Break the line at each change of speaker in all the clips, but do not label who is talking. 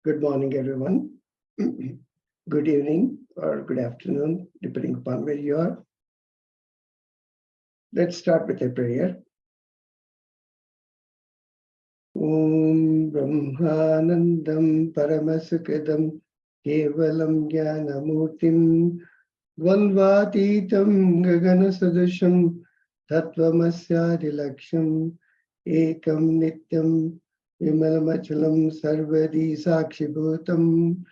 Good morning, everyone. Good evening or good afternoon, depending upon where you are. Let's start with a prayer. Om Brahmanandam Paramasukadam Kevalam Jnanamurtim Dvandvatitam Gagana Sadusham Tattvamasyadilaksham Ekam Nityam Vimalamachalam Sarvadi Sakshibhutam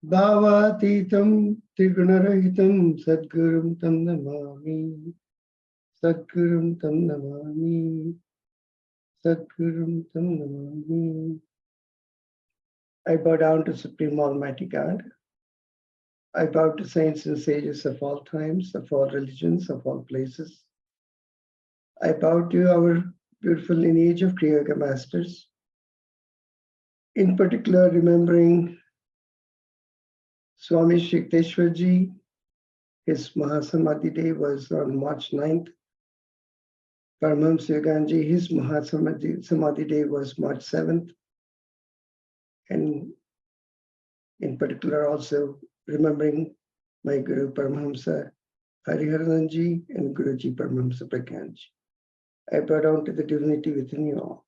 Bhavatitam Trigunarahitam Sadgurum Tam Namami Sadgurum Tam Namami Sadgurum Tam Namami. I bow down to Supreme Almighty God. I bow to saints and sages of all times, of all religions, of all places. I bow to our beautiful lineage of Kriya masters. In particular, remembering Swami Shikteshwarji. His Mahasamadhi day was on March 9th. Paramahamsa Yoganji, his Mahasamadhi day was March 7th. And in particular, also remembering my Guru Paramahamsa Hariharananji and Guruji Paramahamsa Pragyanji. I bow down to the divinity within you all.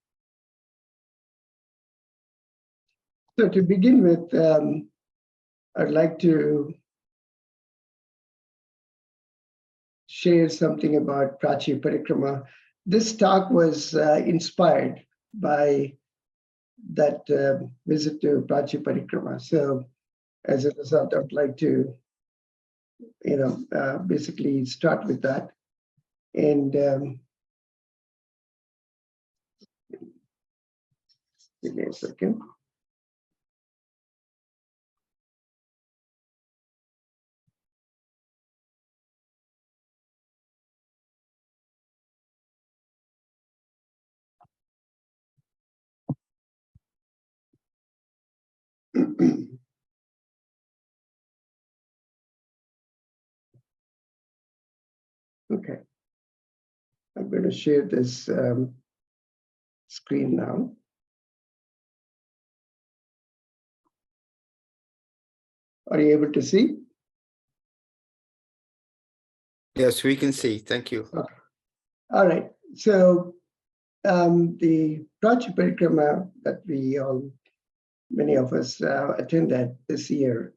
So to begin with, I'd like to share something about Prachi Parikrama. This talk was inspired by that visit to Prachi Parikrama. So as a result, I'd like to, basically start with that. And give me a second. Okay, I'm going to share this screen now. Are you able to see?
Yes, we can see. Thank you.
Okay. All right. So the Prachi Parikrama that many of us attended this year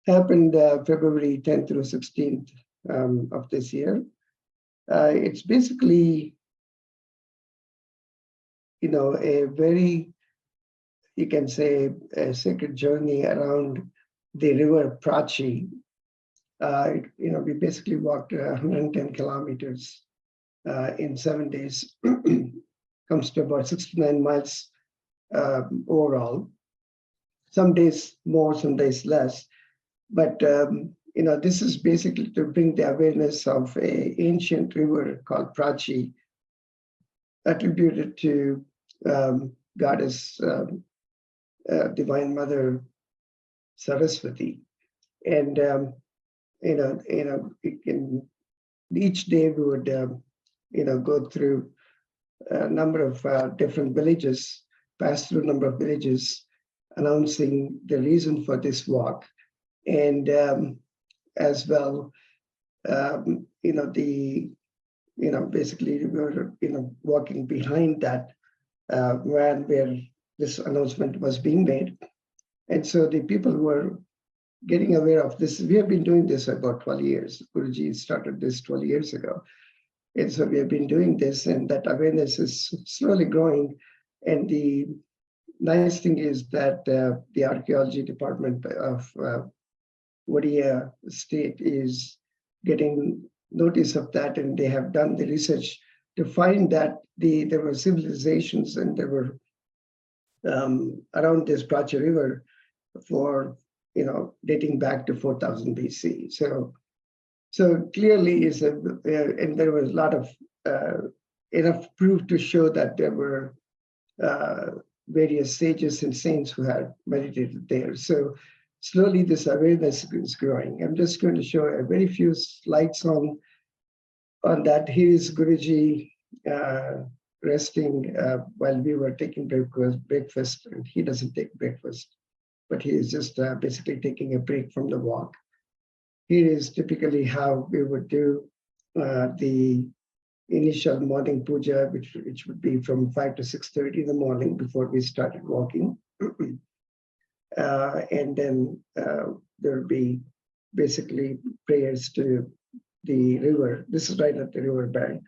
happened February 10th through 16th of this year. It's basically, a very, you can say, a sacred journey around the river Prachi. We basically walked 110 kilometers in 7 days. Comes to about 69 miles overall. Some days more, some days less. But this is basically to bring the awareness of an ancient river called Prachi, attributed to goddess Divine Mother Saraswati. And each day we would go through a number of different villages, pass through a number of villages, announcing the reason for this walk. And as well, basically we were, walking behind that van where this announcement was being made. And so the people were getting aware of this. We have been doing this for about 12 years. Guruji started this 12 years ago. And so we have been doing this, and that awareness is slowly growing. And the nice thing is that the archaeology department of Odisha state is getting notice of that, and they have done the research to find that there were civilizations and there were around this Prachi River for dating back to 4000 BC. So clearly and there was a lot of enough proof to show that there were various sages and saints who had meditated there. So slowly this awareness is growing. I'm just going to show a very few slides on that. Here is Guruji resting while we were taking breakfast, and he doesn't take breakfast. but he is just basically taking a break from the walk. Here is typically how we would do the initial morning puja, which would be from 5 to 6:30 in the morning before we started walking. And then there will be basically prayers to the river. This is right at the river bank.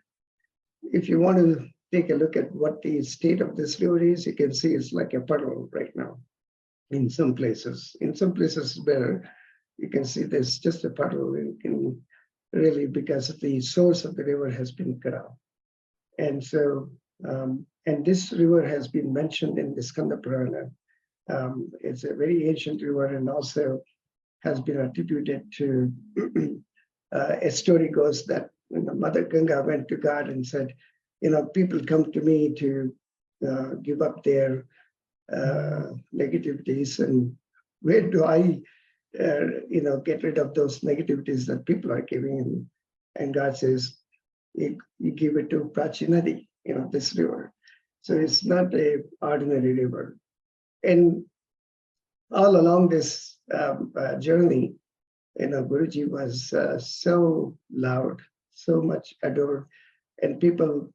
If you want to take a look at what the state of this river is, you can see it's like a puddle right now in some places. In some places where you can see there's just a puddle, you can really, because of the source of the river has been cut off. And so, and this river has been mentioned in the Skanda Purana. It's a very ancient river and also has been attributed to, a story goes that when the Mother Ganga went to God and said, people come to me to give up their negativities, and where do I, get rid of those negativities that people are giving? And God says, you give it to Prachi Nadi, this river. So it's not an ordinary river. And all along this journey, Guruji was so loud, so much adored, and people,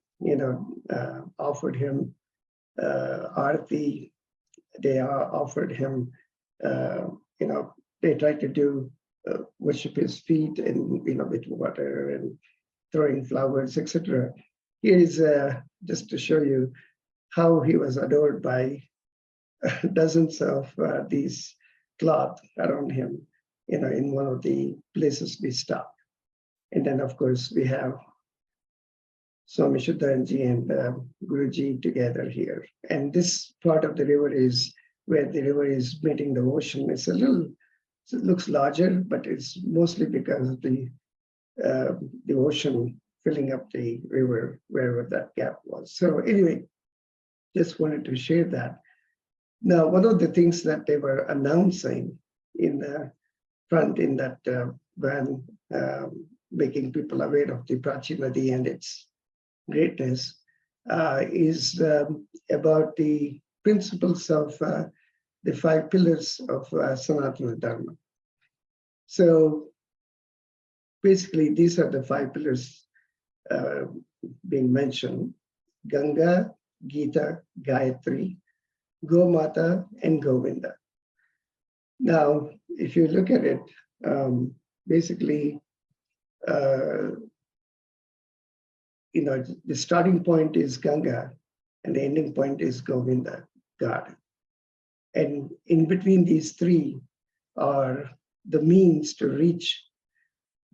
offered him arati. They offered him, they tried to do worship his feet and with water and throwing flowers, etc. Here is just to show you how he was adored by dozens of these cloth around him, in one of the places we stopped. And then, of course, we have Swami Shuddhanji and Guruji together here. And this part of the river is where the river is meeting the ocean. It looks larger, but it's mostly because of the ocean filling up the river wherever that gap was. So anyway, just wanted to share that. Now, one of the things that they were announcing in the front in that van, making people aware of the Prachi Nadi and its greatness, is about the principles of the 5 pillars of Sanatana Dharma. So basically, these are the 5 pillars being mentioned: Ganga, Gita, Gayatri, Gomata, and Govinda. Now, if you look at it, basically, the starting point is Ganga, and the ending point is Govinda, God. And in between these 3 are the means to reach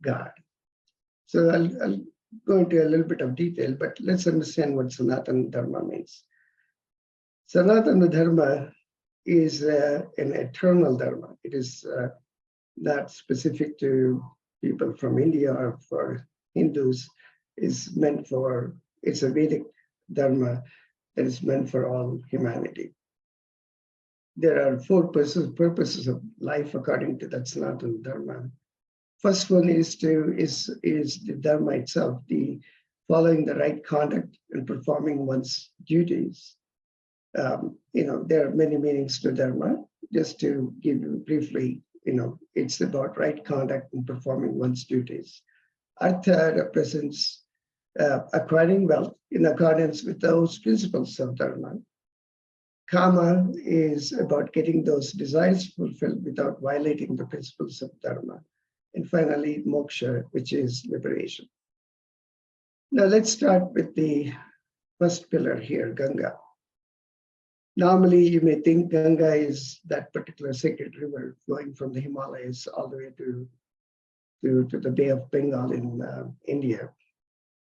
God. So I'll go into a little bit of detail, but let's understand what Sanatana Dharma means. Sanatana Dharma is an eternal Dharma. It is not specific to people from India or for Hindus. It's a Vedic Dharma that is meant for all humanity. There are 4 purposes of life according to that Sanatana Dharma. First one is the Dharma itself, the following the right conduct and performing one's duties. There are many meanings to Dharma. Just to give you briefly, it's about right conduct and performing one's duties. Artha represents acquiring wealth in accordance with those principles of Dharma. Kama is about getting those desires fulfilled without violating the principles of Dharma. And finally, moksha, which is liberation. Now let's start with the first pillar here, Ganga. Normally, you may think Ganga is that particular sacred river flowing from the Himalayas all the way to the Bay of Bengal in India,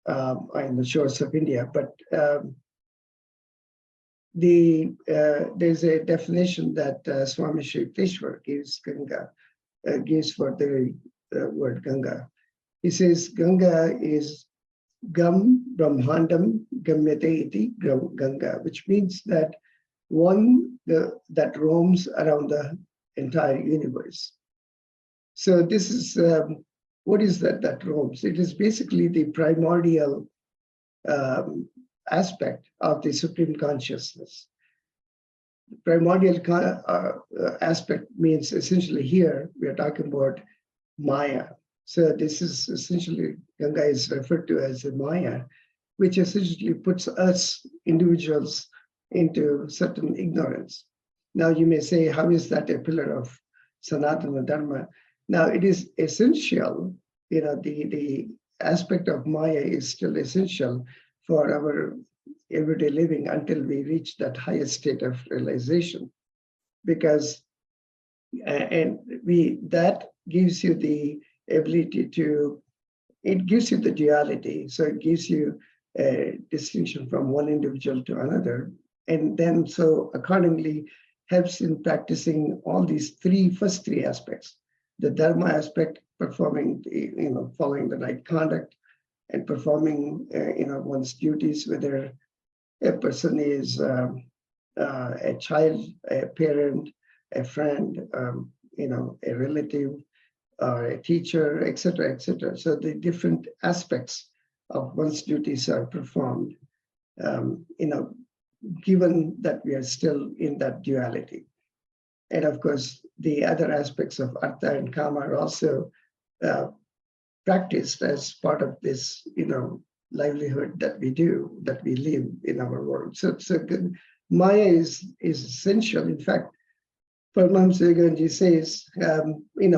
in the shores of India. But there's a definition that Swami Shri Yukteswar gives for the word Ganga. He says Ganga is Gam Brahmandam Gamyate iti Ganga, which means that one that roams around the entire universe. So this is what is that roams? It is basically the primordial aspect of the supreme consciousness. primordial aspect means essentially here we are talking about Maya. So this is essentially, Ganga is referred to as a Maya, which essentially puts us individuals into certain ignorance. Now you may say, how is that a pillar of Sanatana Dharma? Now it is essential, the aspect of Maya is still essential for our everyday living until we reach that highest state of realization. Because that gives you the ability to, it gives you the duality. So it gives you a distinction from one individual to another. And then so accordingly helps in practicing all these first three aspects. The Dharma aspect, performing, following the right conduct and performing, one's duties, whether a person is a child, a parent, a friend, a relative, or a teacher, etc., etc. So the different aspects of one's duties are performed, given that we are still in that duality. And of course, the other aspects of Artha and Kama are also practiced as part of this, livelihood that we do, that we live in our world. So Maya is essential. In fact, Paramahamsa Yoganji says,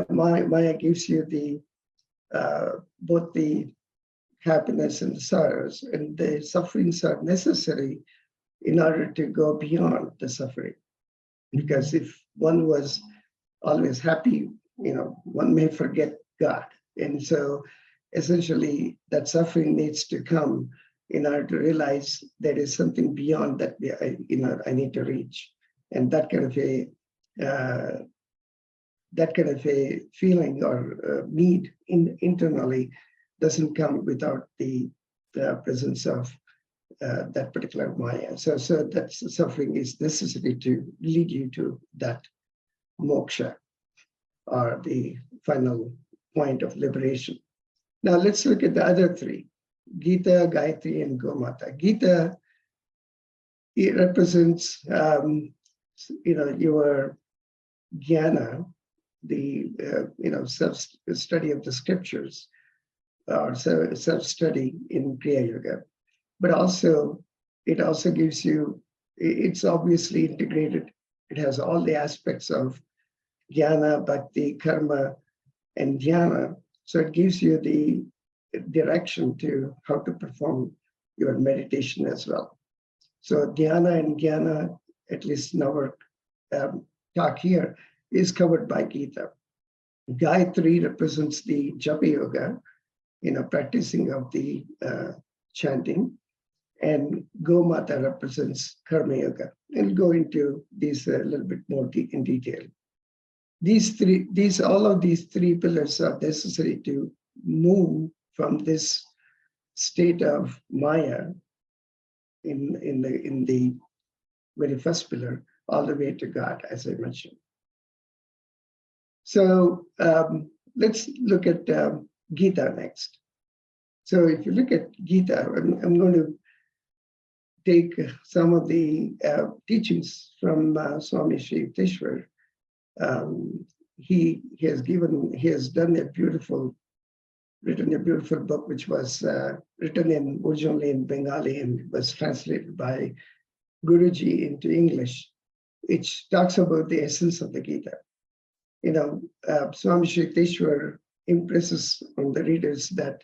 Maya gives you the both the happiness and the sorrows, and the sufferings are necessary in order to go beyond the suffering. Because if one was always happy, one may forget God. And so essentially that suffering needs to come in order to realize there is something beyond that I need to reach. And that kind of a feeling or need internally doesn't come without the presence of that particular Maya. So that suffering is necessary to lead you to that moksha, or the final point of liberation. Now let's look at the other three: Gita, Gayatri, and Gomata. Gita, it represents your jnana, the self-study of the scriptures, or self-study in Kriya Yoga. But also, it also gives you, it's obviously integrated. It has all the aspects of jnana, bhakti, karma, and dhyana. So it gives you the direction to how to perform your meditation as well. So dhyana and jnana, at least in our talk here, is covered by Gita. Gayatri represents the japa yoga, practicing of the chanting. And Gomata represents karma yoga. And go into these a little bit more in detail. All of these three pillars are necessary to move from this state of Maya in the very first pillar all the way to God, as I mentioned. So let's look at Gita next. So if you look at Gita, I'm going to take some of the teachings from Swami Sri Yukteswar. He has written a beautiful book, which was written originally in Bengali and was translated by Guruji into English, which talks about the essence of the Gita. Swami Sri Yukteswar impresses on the readers that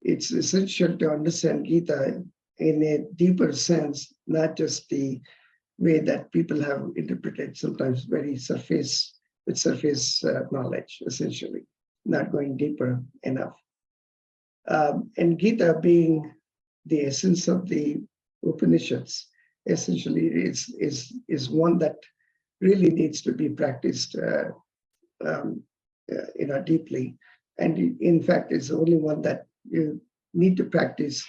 it's essential to understand Gita in a deeper sense, not just the way that people have interpreted, sometimes very surface knowledge, essentially, not going deeper enough. And Gita, being the essence of the Upanishads, essentially is one that really needs to be practiced deeply. And in fact, it's the only one that you need to practice,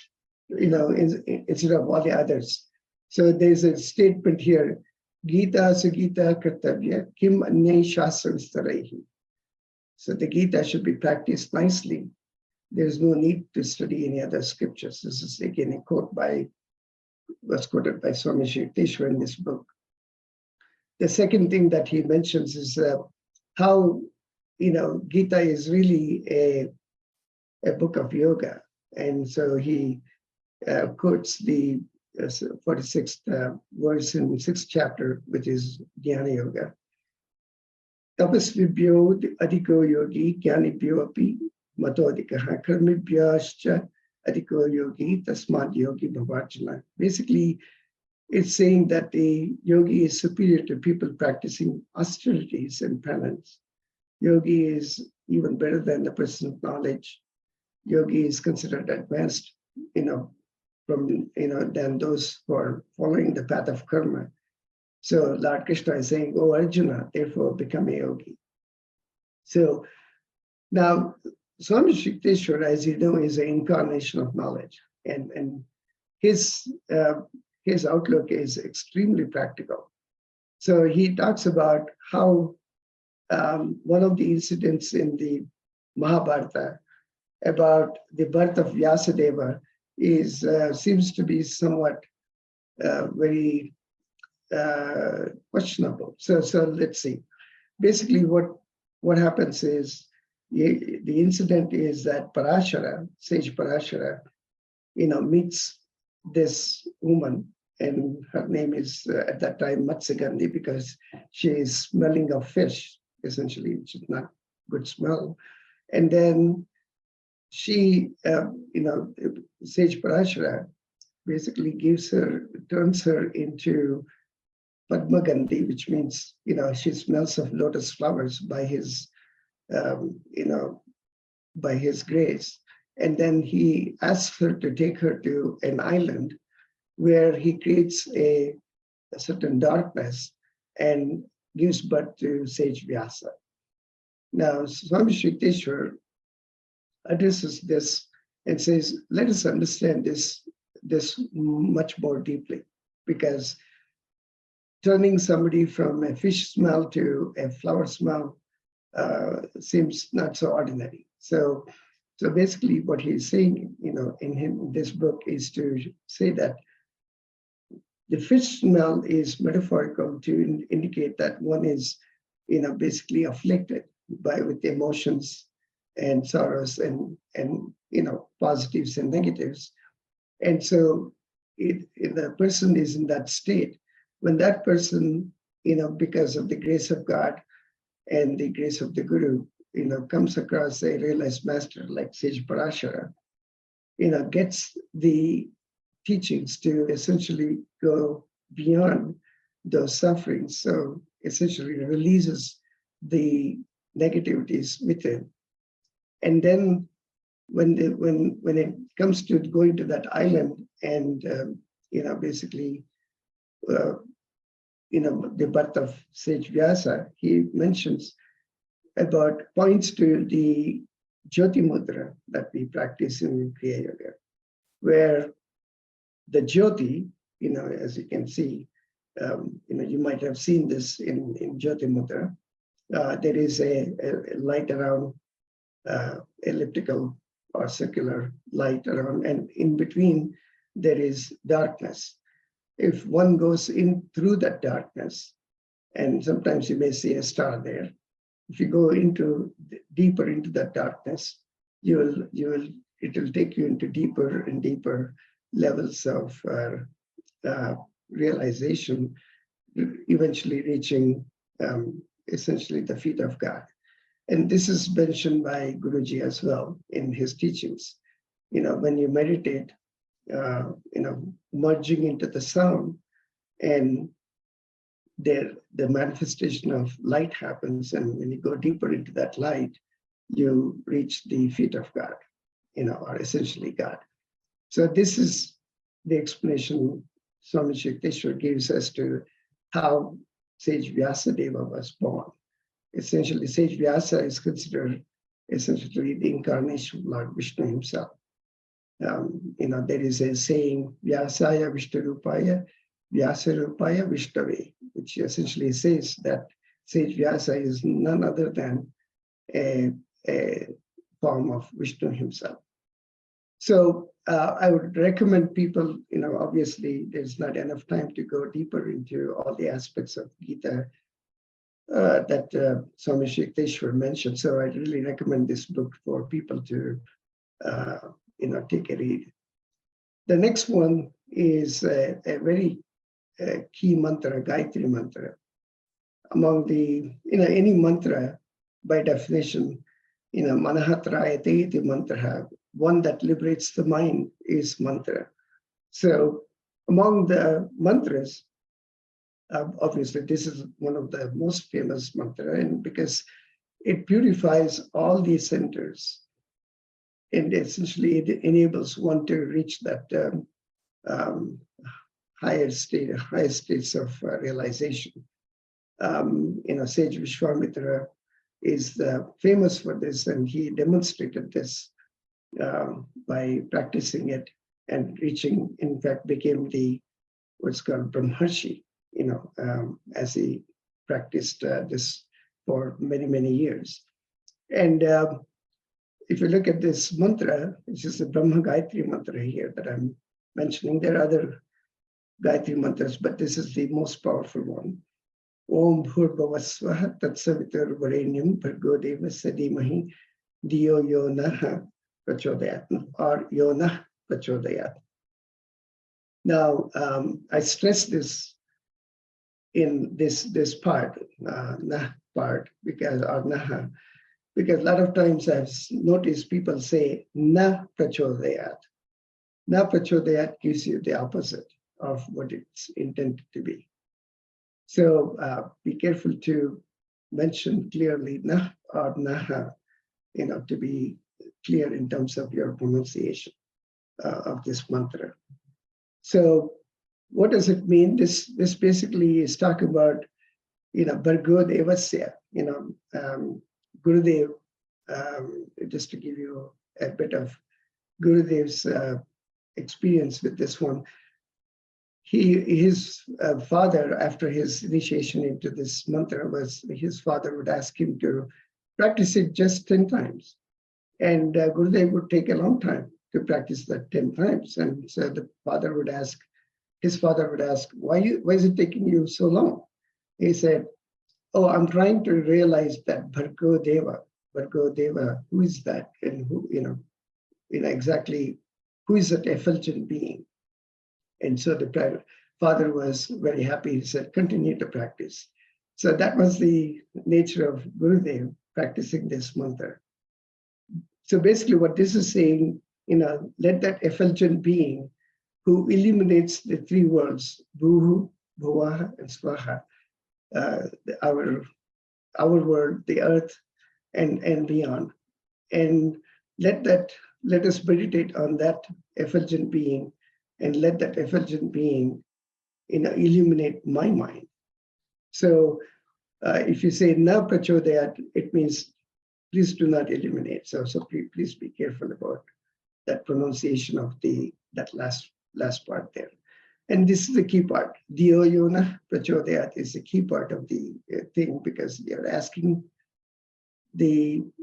instead of all the others. So there's a statement here: Gita Sugita Kartavya Kim Anya Shastra Vistarehi. So the Gita should be practiced nicely. There's no need to study any other scriptures. This is again a quote was quoted by Swami Sri Yukteswar in this book. the second thing that he mentions is how, Gita is really a book of yoga. And so he quotes the 46th verse in 6th chapter, which is Jnana Yoga. Tapasvibhyo adhiko yogi jnanibhyo api matodikaha karmibhyascha adhiko yogi tasmad yogi bhavarjana. Basically, it's saying that the yogi is superior to people practicing austerities and penance. Yogi is even better than the person of knowledge. Yogi is considered advanced, than those who are following the path of karma. So Lord Krishna is saying, "Oh Arjuna, therefore become a yogi." So now Swami Shikteshwar, as you know, is an incarnation of knowledge, and his outlook is extremely practical. So he talks about how one of the incidents in the Mahabharata about the birth of Vyasadeva seems to be somewhat very questionable. So let's see. Basically, what happens is the incident is that Parashara, sage Parashara, meets this woman, and her name is at that time Matsagandhi, because she is smelling of fish, essentially, which is not good smell. And then she, Sage Parashara basically turns her into Padmagandhi, which means, she smells of lotus flowers by his, by his grace. And then he asks her to take her to an island where he creates a certain darkness and gives birth to Sage Vyasa. Now, Swami Shikteshwar addresses this and says, let us understand this much more deeply, because turning somebody from a fish smell to a flower smell seems not so ordinary. So basically what he's saying, in this book is to say that the fish smell is metaphorical to indicate that one is, basically afflicted with emotions and sorrows and positives and negatives. And so if the person is in that state, when that person, because of the grace of God and the grace of the Guru, comes across a realized master like Sage Parashara, gets the teachings to essentially go beyond those sufferings. So essentially releases the negativities within. And then when it comes to going to that island and, basically, the birth of Sage Vyasa, he points to the Jyoti Mudra that we practice in Kriya Yoga, where the Jyoti, as you can see, you might have seen this in Jyoti Mudra. There is a light around, elliptical or circular light around, and in between there is darkness. If one goes in through that darkness, and sometimes you may see a star there, if you go deeper into that darkness, it will take you into deeper and deeper levels of realization, eventually reaching essentially the feet of God. And this is mentioned by Guruji as well in his teachings. When you meditate, merging into the sound, and the manifestation of light happens. And when you go deeper into that light, you reach the feet of God, or essentially God. So this is the explanation Swami Shikteshwar gives as to how Sage Vyasadeva was born. Essentially, Sage Vyasa is considered essentially the incarnation of Lord Vishnu himself. There is a saying, Vyasaya Vishtarupaya, Vyasarupaya Vishtave, which essentially says that Sage Vyasa is none other than a form of Vishnu himself. So I would recommend people, obviously there's not enough time to go deeper into all the aspects of Gita that Swami Shikteshwar mentioned. So I really recommend this book for people to, take a read. The next one is a very key mantra, Gayatri mantra. Among the, any mantra, by definition, Manahatrayate iti mantra, one that liberates the mind is mantra. So among the mantras, obviously this is one of the most famous mantra, and because it purifies all these centers, and essentially it enables one to reach that higher states of realization. Sage Vishwamitra is famous for this, and he demonstrated this by practicing it and reaching, in fact, became the what's called Brahmarshi, as he practiced this for many, many years. And if you look at this mantra, which is the Brahma Gayatri mantra here that I'm mentioning, there are other Gayatri mantras, but this is the most powerful one. Om Bhurbhavasvaha Tatsavitur Varenyam Bhargo Devasya Dhimahi Diyo Yo Nah Prachodayat, or Yo Nah Prachodayat. Now, I stress this in this part, Nah part, because a lot of times I've noticed people say Na Prachodayat. Na Prachodayat gives you the opposite of what it's intended to be. So be careful to mention clearly Nah or Naha, to be clear in terms of your pronunciation of this mantra. So what does it mean? This basically is talking about, Bhargo Devasya, Gurudev, just to give you a bit of Gurudev's experience with this one. His father, after his initiation into this mantra, his father would ask him to practice it just 10 times. And Gurudev would take a long time to practice that 10 times. And so his father would ask, why is it taking you so long? He said, oh, I'm trying to realize that Bhargo Deva, who is that? And who, exactly who is that effulgent being? And so the father was very happy. He said, continue to practice. So that was the nature of Gurudev practicing this mantra. So basically what this is saying, let that effulgent being who illuminates the three worlds, Bhuhu, Bhuvaha, and Swaha, our world, the earth, and beyond. And let us meditate on that effulgent being, and let that effulgent being, illuminate my mind. So if you say na prachodayat, it means please do not illuminate. So please be careful about that pronunciation of that last part there. And this is the key part. Diyo yona prachodayat is the key part of the thing, because you're asking that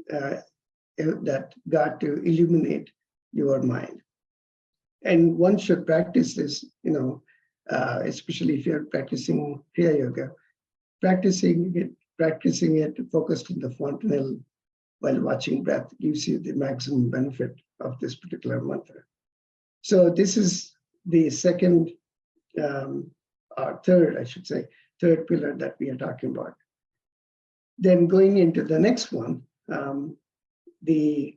God to illuminate your mind. And one should practice this, especially if you're practicing Kriya Yoga, practicing it focused in the fontanelle while watching breath gives you the maximum benefit of this particular mantra. So this is the second, or third, I should say, third pillar that we are talking about. Then going into the next one, the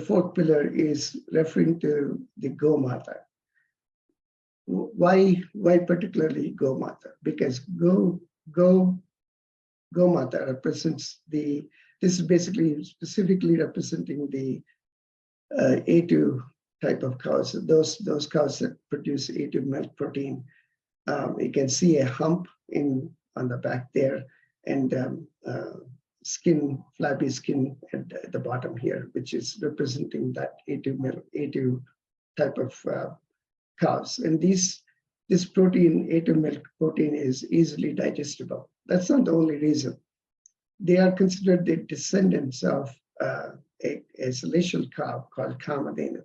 fourth pillar is referring to the Gomata. Why particularly Gomata? Because Gomata represents this is basically specifically representing the A2 type of cows, those cows that produce A2 milk protein. You can see a hump on the back there, and flabby skin at the bottom here, which is representing that A2 type of cows. And this protein, A2 milk protein, is easily digestible. That's not the only reason. They are considered the descendants of a celestial cow called Kamadhenu.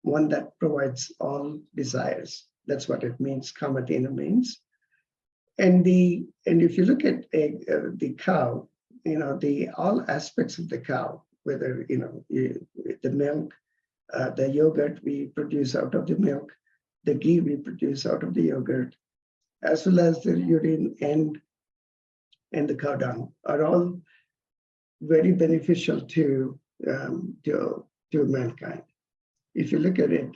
one that provides all desires. That's what it means, Kamatena means. And if you look at the cow, the all aspects of the cow, whether the milk, the yogurt we produce out of the milk, the ghee we produce out of the yogurt, as well as the urine and the cow dung, are all very beneficial to mankind. If you look at it,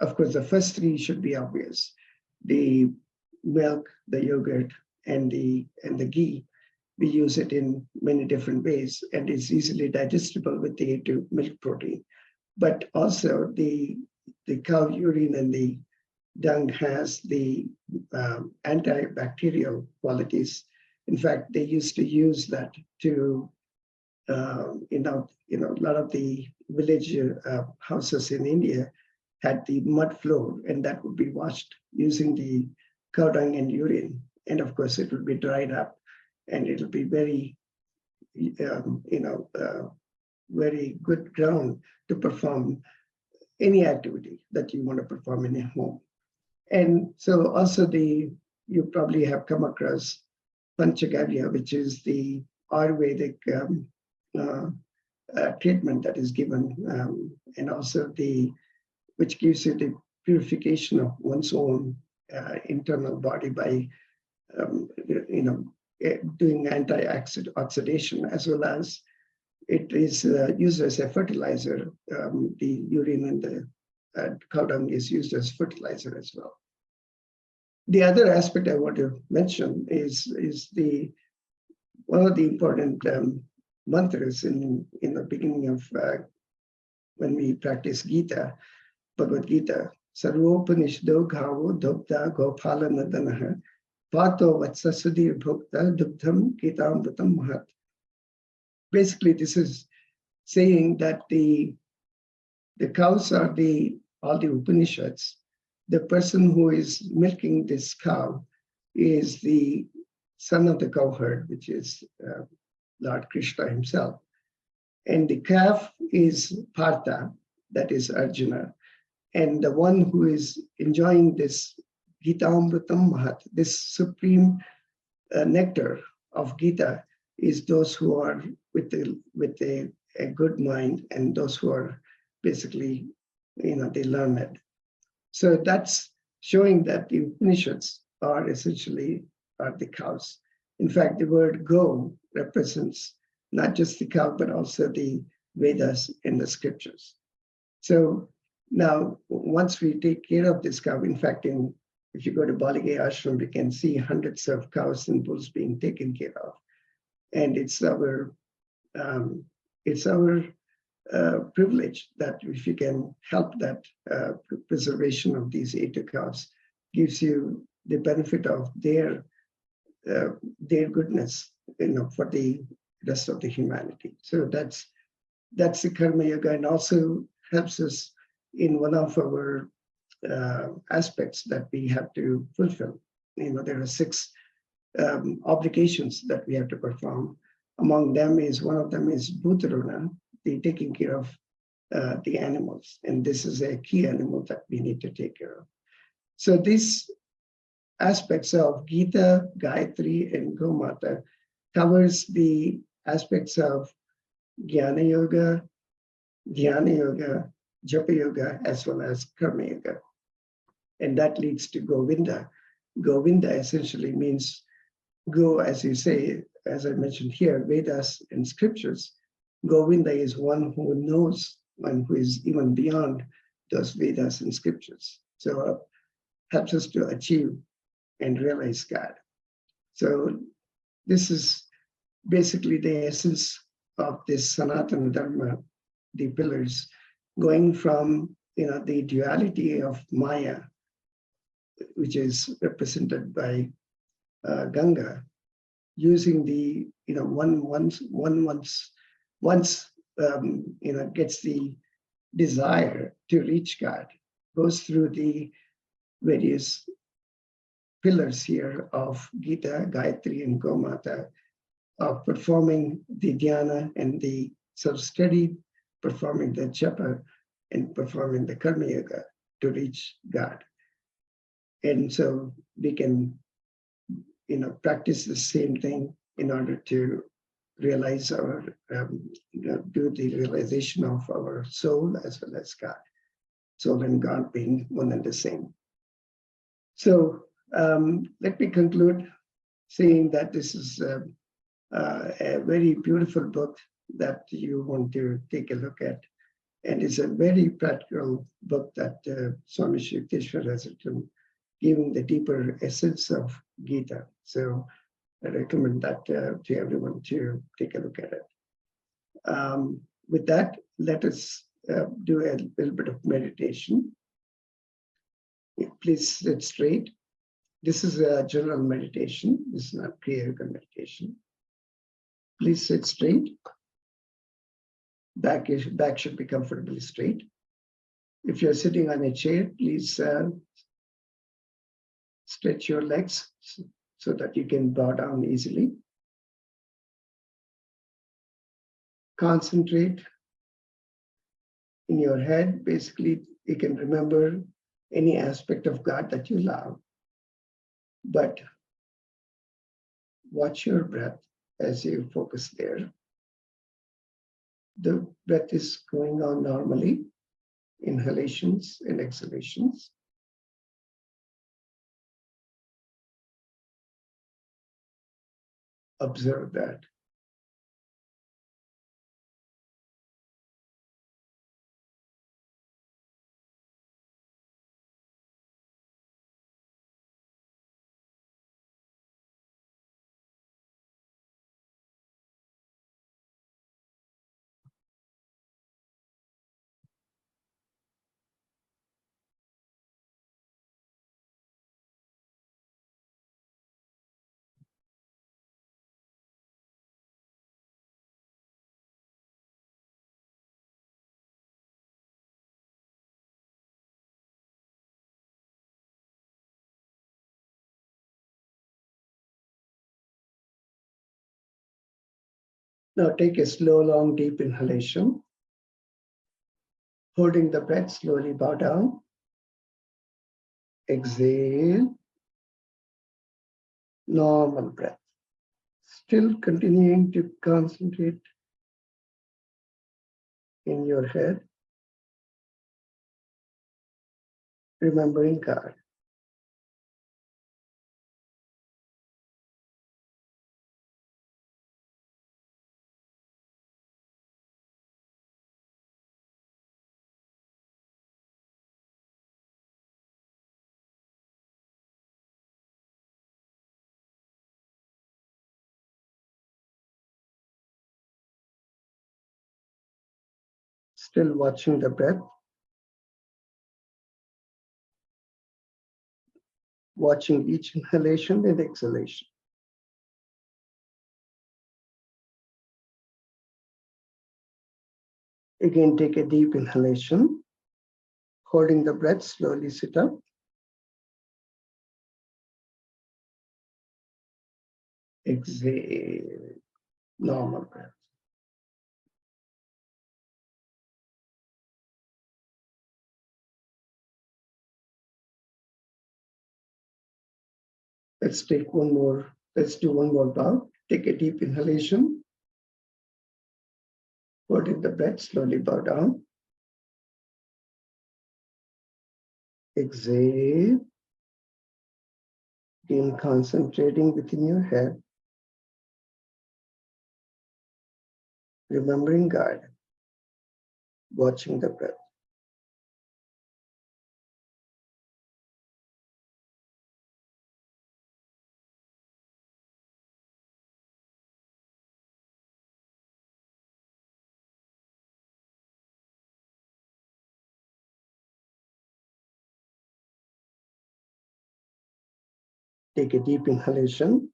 of course the first three should be obvious: the milk, the yogurt, and the ghee. We use it in many different ways, and it's easily digestible with the milk protein. But also the cow urine and the dung has the antibacterial qualities. In fact, they used to use that to, a lot of the village houses in India had the mud floor, and that would be washed using the cow dung and urine. And of course, it would be dried up, and it'll be very, very good ground to perform any activity that you want to perform in a home. And so also you probably have come across Panchagavya, which is the Ayurvedic treatment that is given, and also which gives you the purification of one's own internal body by, doing anti-oxidation, as well as it is used as a fertilizer. The urine and the cow dung is used as fertilizer as well. The other aspect I want to mention is one of the important mantras in the beginning of when we practice Gita, Bhagavad Gita. Sarvopanishdo ghavo dogda gopalanadanaha pato vatsasudir bhokta dugdham gitamrutam mahat. Basically, this is saying that the cows are all the Upanishads. The person who is milking this cow is the son of the cowherd, which is Lord Krishna himself. And the calf is Partha, that is Arjuna. And the one who is enjoying this Gita Amritam Mahat, this supreme nectar of Gita, is those who are with a good mind, and those who are basically, they learn it. So that's showing that the Upanishads are essentially the cows. In fact, the word go represents not just the cow, but also the Vedas and the scriptures. So now, once we take care of this cow, in fact, if you go to Baligay Ashram, you can see hundreds of cows and bulls being taken care of. And it's our privilege that if you can help that preservation of these 80 cows, gives you the benefit of their goodness, for the rest of the humanity. So that's the Karma Yoga, and also helps us in one of our aspects that we have to fulfill. There are 6 obligations that we have to perform. Among them one of them is Bhutaruna, the taking care of the animals. And this is a key animal that we need to take care of. So these aspects of Gita, Gayatri, and Gomata covers the aspects of Jnana Yoga, Dhyana Yoga, Japa Yoga, as well as Karma Yoga. And that leads to Govinda. Govinda essentially means go, as you say, as I mentioned here, Vedas and scriptures. Govinda is one who knows, one who is even beyond those Vedas and scriptures. So helps us to achieve and realize God. So this is basically the essence of this Sanatana Dharma, the pillars, going from the duality of Maya, which is represented by Ganga, using the once gets the desire to reach God, goes through the various pillars here of Gita, Gayatri, and Gomata, of performing the dhyana and the self-study, performing the japa, and performing the Karma Yoga to reach God. And so we can, practice the same thing in order to realize our, do the realization of our soul as well as God. Soul and God being one and the same. So let me conclude saying that this is a very beautiful book that you want to take a look at. And it's a very practical book that Swami Yukteswar has written, giving the deeper essence of Gita. So I recommend that to everyone to take a look at it. With that, let us do a little bit of meditation. Please sit straight. This is a general meditation. This is not Kriya Yoga meditation. Please sit straight. Back should be comfortably straight. If you're sitting on a chair, please stretch your legs so that you can bow down easily. Concentrate in your head. Basically, you can remember any aspect of God that you love, but watch your breath as you focus there. The breath is going on normally, inhalations and exhalations. Observe that. Now take a slow, long, deep inhalation. Holding the breath, slowly bow down. Exhale. Normal breath. Still continuing to concentrate in your head, remembering God. Still watching the breath. Watching each inhalation and exhalation. Again, take a deep inhalation. Holding the breath, slowly sit up. Exhale. Normal breath. Let's do one more bow. Take a deep inhalation. Holding the breath, slowly bow down. Exhale. Again, concentrating within your head. Remembering God. Watching the breath. Take a deep inhalation.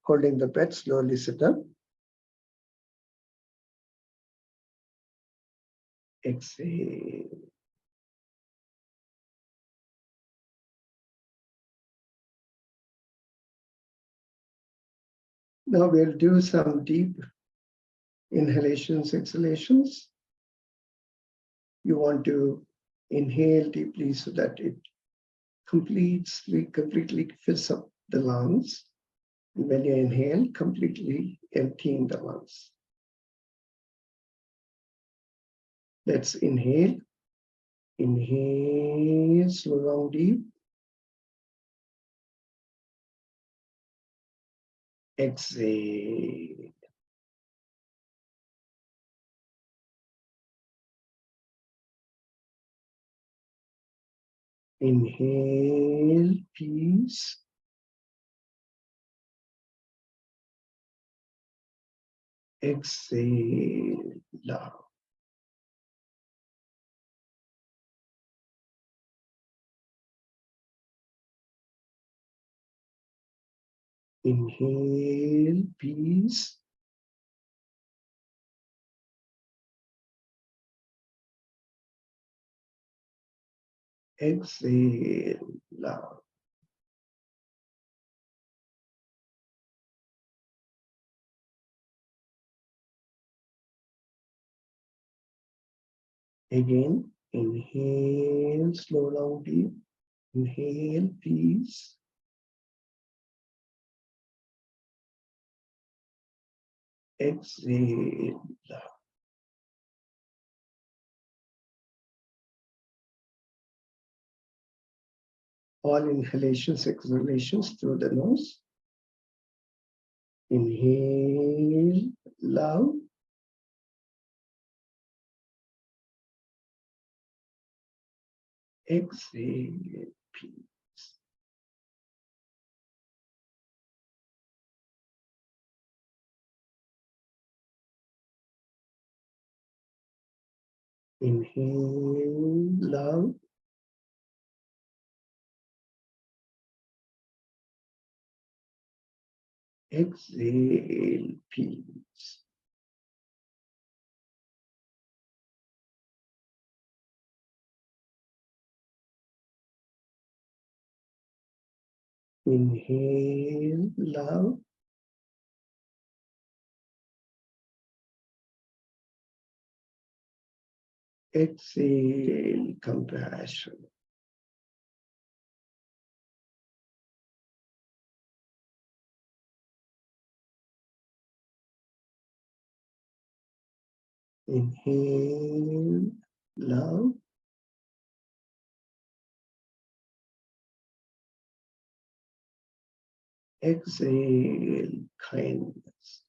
Holding the breath, slowly sit up. Exhale. Now we'll do some deep inhalations, exhalations. You want to inhale deeply so that it completely fills up the lungs. And when you inhale, completely emptying the lungs. Let's inhale. Inhale, slow down deep. Exhale. Inhale, peace. Exhale, love. Inhale, peace. Exhale, love. Again, inhale, slow down deep. Inhale, peace. Exhale, love. All inhalations, exhalations through the nose. Inhale, love. Exhale, peace. Inhale, love. Exhale, peace. Inhale, love. Exhale, compassion. Inhale, love. Exhale, kindness.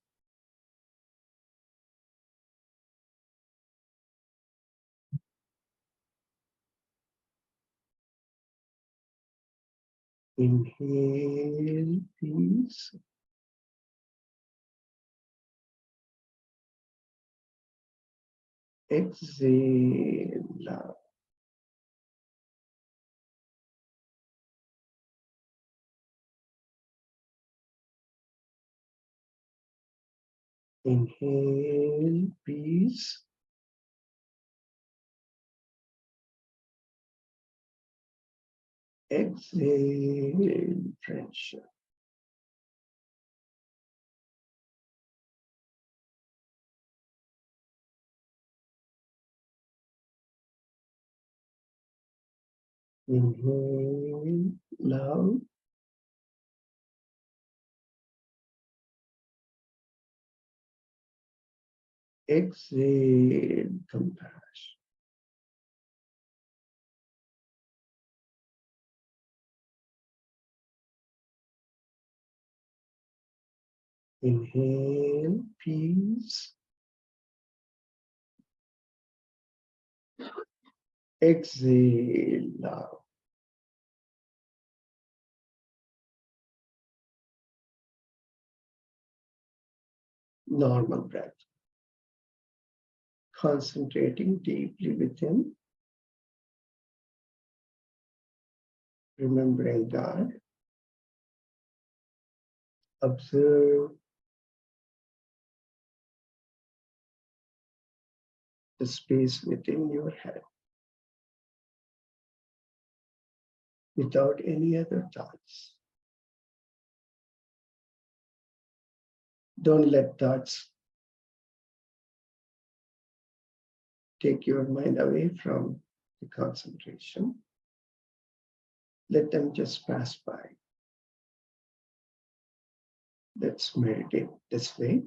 Inhale, peace. Exhale, love. Inhale, peace. Exhale, friendship. Inhale, love. Exhale, compassion. Inhale, peace. Exhale, love. Normal breath. Concentrating deeply within, remembering God. Observe the space within your head without any other thoughts. Don't let thoughts take your mind away from the concentration. Let them just pass by. Let's meditate this way.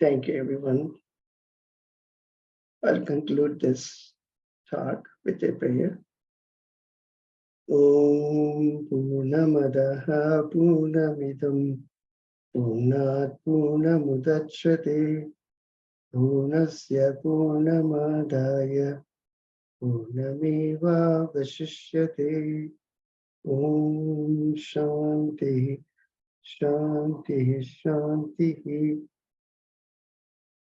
Thank you, everyone. I'll conclude this talk with a prayer. Om Purnamadaha Purnamidam Purnat Purnamudachyate Purnasya Purnamadaya Purnameva Vashishyate. Om Shanti Shanti Shanti.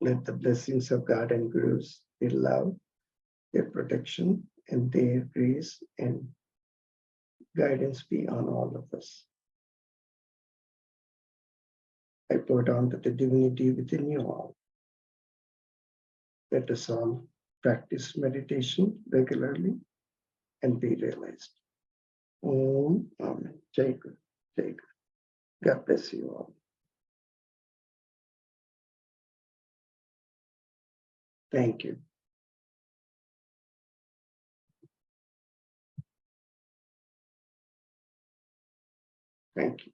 Let the blessings of God and Gurus, their love, their protection, and their grace and guidance be on all of us. I pour down the divinity within you all. Let us all practice meditation regularly and be realized. Om Amen. Jai Guru. Jai Guru. God bless you all. Thank you. Thank you.